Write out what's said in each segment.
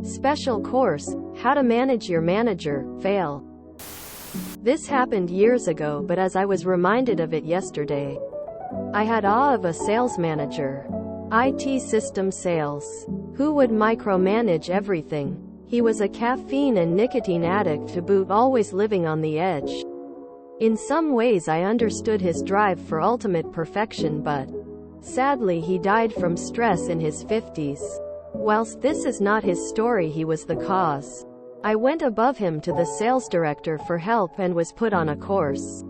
Special course, How to Manage Your Manager, Fail. This happened years ago, but as I was reminded of it yesterday, I had awe of a sales manager. IT system sales. Who would micromanage everything. He was a caffeine and nicotine addict to boot, always living on the edge. In some ways I understood his drive for ultimate perfection, but sadly he died from stress in his 50s. Whilst this is not his story, he was the cause. I went above him to the sales director for help and was put on a course.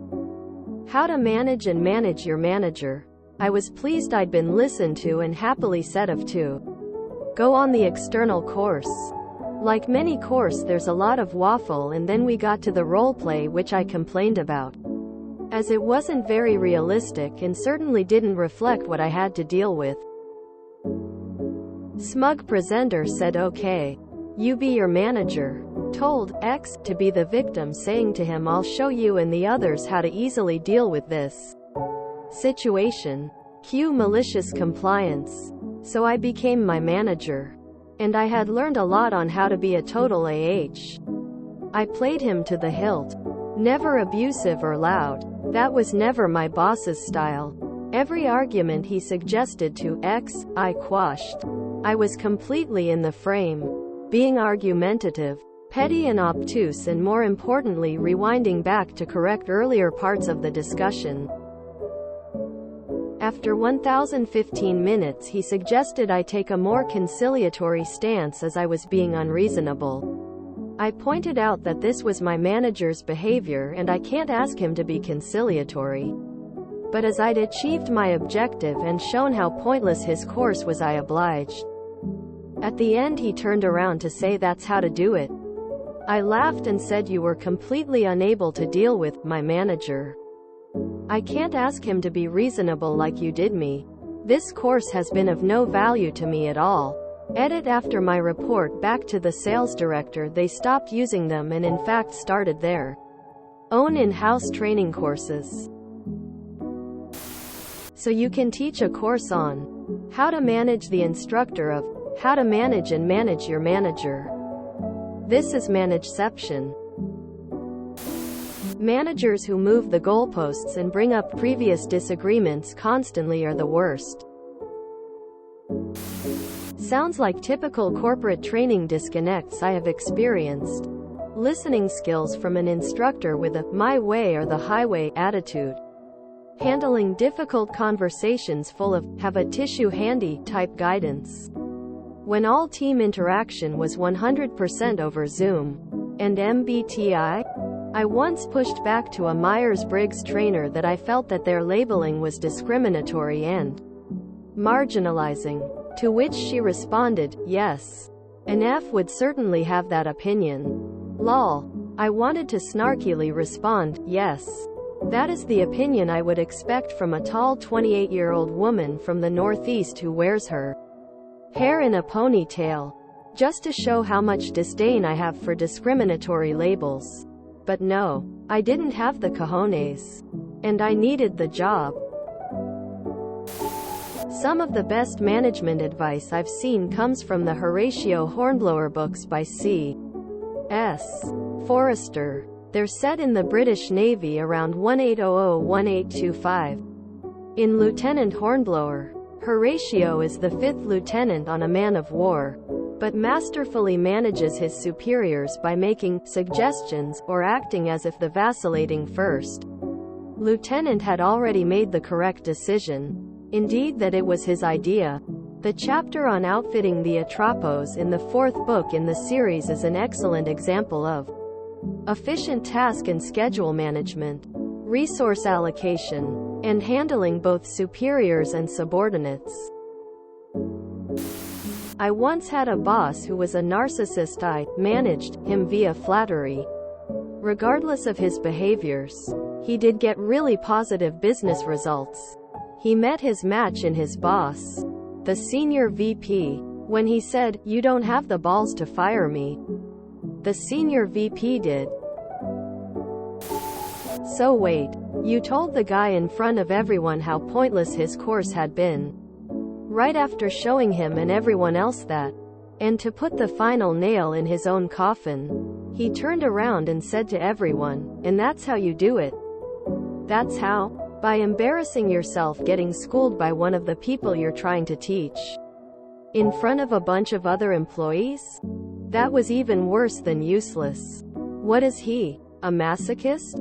How to manage and manage your manager. I was pleased I'd been listened to and happily said of to go on the external course. Like many course, there's a lot of waffle, and then we got to the role play, which I complained about, as it wasn't very realistic and certainly didn't reflect what I had to deal with. Smug presenter said, "Okay, you be your manager." Told X to be the victim, saying to him, "I'll show you and the others how to easily deal with this situation." Cue malicious compliance. So I became my manager. And I had learned a lot on how to be a total AH. I played him to the hilt. Never abusive or loud. That was never my boss's style. Every argument he suggested to X, I quashed. I was completely in the frame. Being argumentative, petty and obtuse, and more importantly rewinding back to correct earlier parts of the discussion. After 1015 minutes he suggested I take a more conciliatory stance as I was being unreasonable. I pointed out that this was my manager's behavior and I can't ask him to be conciliatory. But as I'd achieved my objective and shown how pointless his course was, I obliged. At the end he turned around to say, "That's how to do it." I laughed and said, "You were completely unable to deal with my manager. I can't ask him to be reasonable like you did me. This course has been of no value to me at all." Edit. After my report back to the sales director, they stopped using them and in fact started their own in-house training courses. So you can teach a course on how to manage the instructor of how to manage and manage your manager. This is Manageception. Managers who move the goalposts and bring up previous disagreements constantly are the worst. Sounds like typical corporate training disconnects I have experienced. Listening skills from an instructor with a "my way or the highway" attitude. Handling difficult conversations full of "have a tissue handy" type guidance. When all team interaction was 100% over Zoom and MBTI, I once pushed back to a Myers-Briggs trainer that I felt that their labeling was discriminatory and marginalizing, to which she responded, "Yes. An F would certainly have that opinion. Lol." I wanted to snarkily respond, "Yes. That is the opinion I would expect from a tall 28-year-old woman from the Northeast who wears her hair in a ponytail," just to show how much disdain I have for discriminatory labels. But no, I didn't have the cojones. And I needed the job. Some of the best management advice I've seen comes from the Horatio Hornblower books by C.S. Forrester. They're set in the British Navy around 1800-1825. In Lieutenant Hornblower, Horatio is the 5th lieutenant on a man of war, but masterfully manages his superiors by making suggestions or acting as if the vacillating first lieutenant had already made the correct decision. Indeed, that it was his idea. The chapter on outfitting the Atropos in the 4th book in the series is an excellent example of efficient task and schedule management, resource allocation, and handling both superiors and subordinates. I once had a boss who was a narcissist. I managed him via flattery. Regardless of his behaviors, he did get really positive business results. He met his match in his boss, the senior VP. When he said, "You don't have the balls to fire me," the senior VP did. So wait, you told the guy in front of everyone how pointless his course had been, right after showing him and everyone else that And to put the final nail in his own coffin, he turned around and said to everyone, "And that's how you do it." That's how? By embarrassing yourself getting schooled by one of the people you're trying to teach. In front of a bunch of other employees? That was even worse than useless. What is he? A masochist?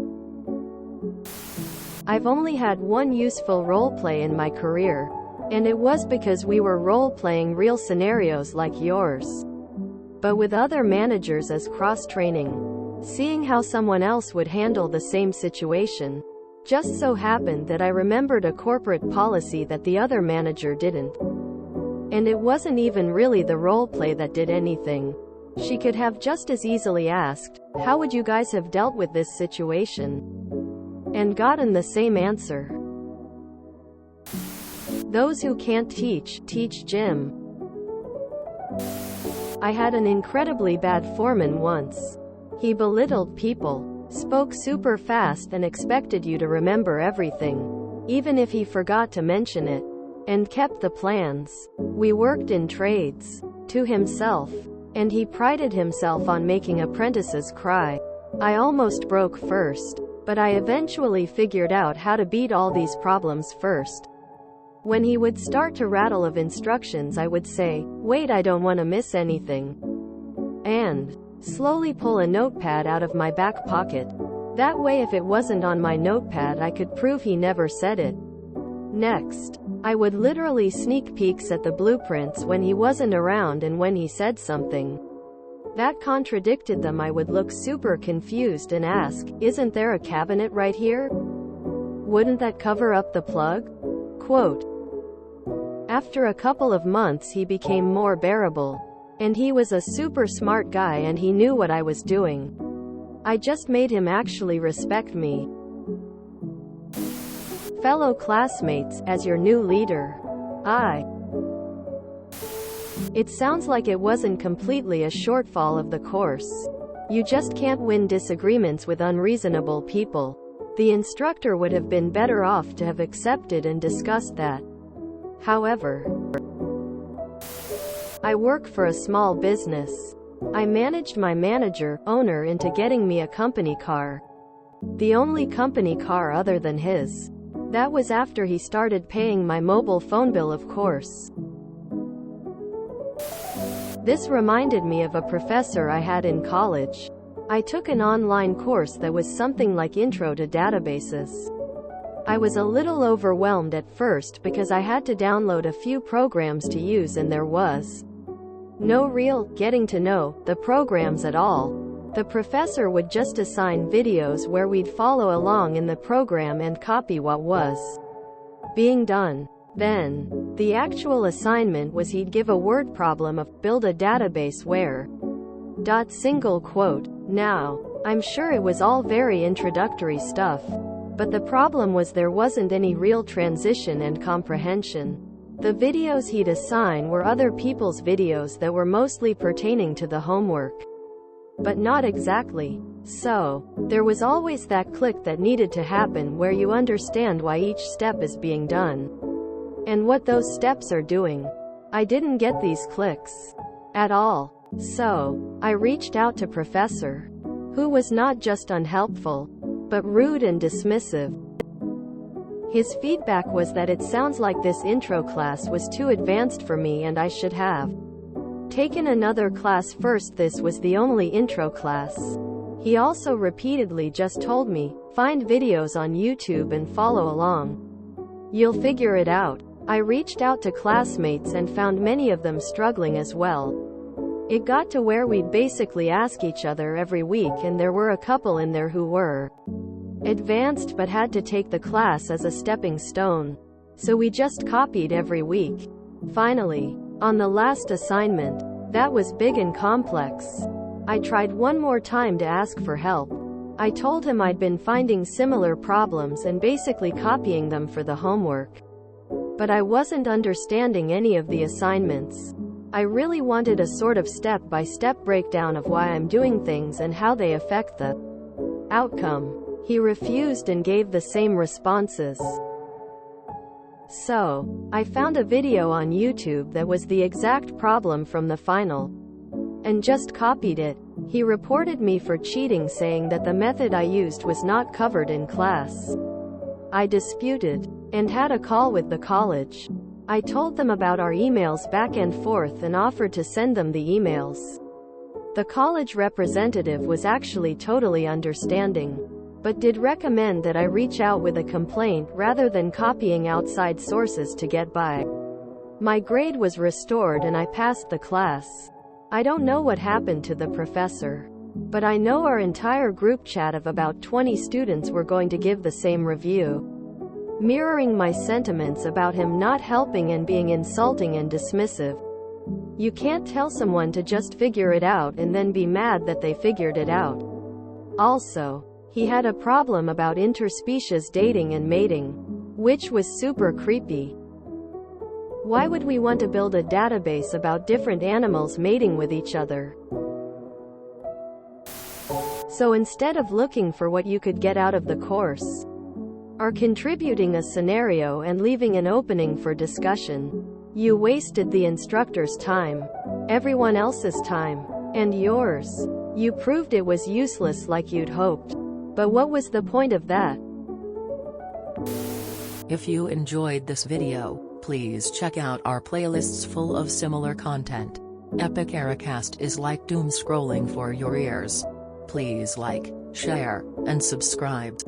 I've only had one useful roleplay in my career, and it was because we were role-playing real scenarios like yours, but with other managers as cross-training. Seeing how someone else would handle the same situation. Just so happened that I remembered a corporate policy that the other manager didn't. And it wasn't even really the roleplay that did anything. She could have just as easily asked, "How would you guys have dealt with this situation?" and gotten the same answer. Those who can't teach, teach Jim. I had an incredibly bad foreman once. He belittled people, spoke super fast and expected you to remember everything, even if he forgot to mention it, and kept the plans. We worked in trades. To himself. And he prided himself on making apprentices cry. I almost broke first, but I eventually figured out how to beat all these problems first. When he would start to rattle of instructions, I would say, "Wait, I don't want to miss anything," and slowly pull a notepad out of my back pocket. That way, if it wasn't on my notepad, I could prove he never said it. Next, I would literally sneak peeks at the blueprints when he wasn't around, and when he said something that contradicted them, I would look super confused and ask, "Isn't there a cabinet right here? Wouldn't that cover up the plug?" Quote. After a couple of months he became more bearable. And he was a super smart guy and he knew what I was doing. I just made him actually respect me. Fellow classmates, as your new leader, It sounds like it wasn't completely a shortfall of the course. You just can't win disagreements with unreasonable people. The instructor would have been better off to have accepted and discussed that. However, I work for a small business. I managed my owner into getting me a company car. The only company car other than his. That was after he started paying my mobile phone bill, of course. This reminded me of a professor I had in college. I took an online course that was something like Intro to Databases. I was a little overwhelmed at first because I had to download a few programs to use and there was no real getting to know the programs at all. The professor would just assign videos where we'd follow along in the program and copy what was being done. Then, the actual assignment was he'd give a word problem of, build a database where... Single quote. Now, I'm sure it was all very introductory stuff. But the problem was there wasn't any real transition and comprehension. The videos he'd assign were other people's videos that were mostly pertaining to the homework. But not exactly. So, there was always that click that needed to happen where you understand why each step is being done. And what those steps are doing. I didn't get these clicks. At all. So, I reached out to Professor, who was not just unhelpful, but rude and dismissive. His feedback was that it sounds like this intro class was too advanced for me and I should have taken another class first. This was the only intro class. He also repeatedly just told me, find videos on YouTube and follow along. You'll figure it out. I reached out to classmates and found many of them struggling as well. It got to where we'd basically ask each other every week, and there were a couple in there who were advanced but had to take the class as a stepping stone. So we just copied every week. Finally, on the last assignment, that was big and complex, I tried one more time to ask for help. I told him I'd been finding similar problems and basically copying them for the homework. But I wasn't understanding any of the assignments. I really wanted a sort of step-by-step breakdown of why I'm doing things and how they affect the outcome. He refused and gave the same responses. So, I found a video on YouTube that was the exact problem from the final, and just copied it. He reported me for cheating, saying that the method I used was not covered in class. I disputed, and had a call with the college. I told them about our emails back and forth and offered to send them the emails. The college representative was actually totally understanding, but did recommend that I reach out with a complaint rather than copying outside sources to get by. My grade was restored and I passed the class. I don't know what happened to the professor, but I know our entire group chat of about 20 students were going to give the same review, mirroring my sentiments about him not helping and being insulting and dismissive. You can't tell someone to just figure it out and then be mad that they figured it out. Also, he had a problem about interspecies dating and mating, which was super creepy. Why would we want to build a database about different animals mating with each other? So instead of looking for what you could get out of the course, or contributing a scenario and leaving an opening for discussion, you wasted the instructor's time, everyone else's time, and yours. You proved it was useless like you'd hoped. But what was the point of that? If you enjoyed this video, please check out our playlists full of similar content. Epic Ericast is like doom scrolling for your ears. Please like, share, and subscribe.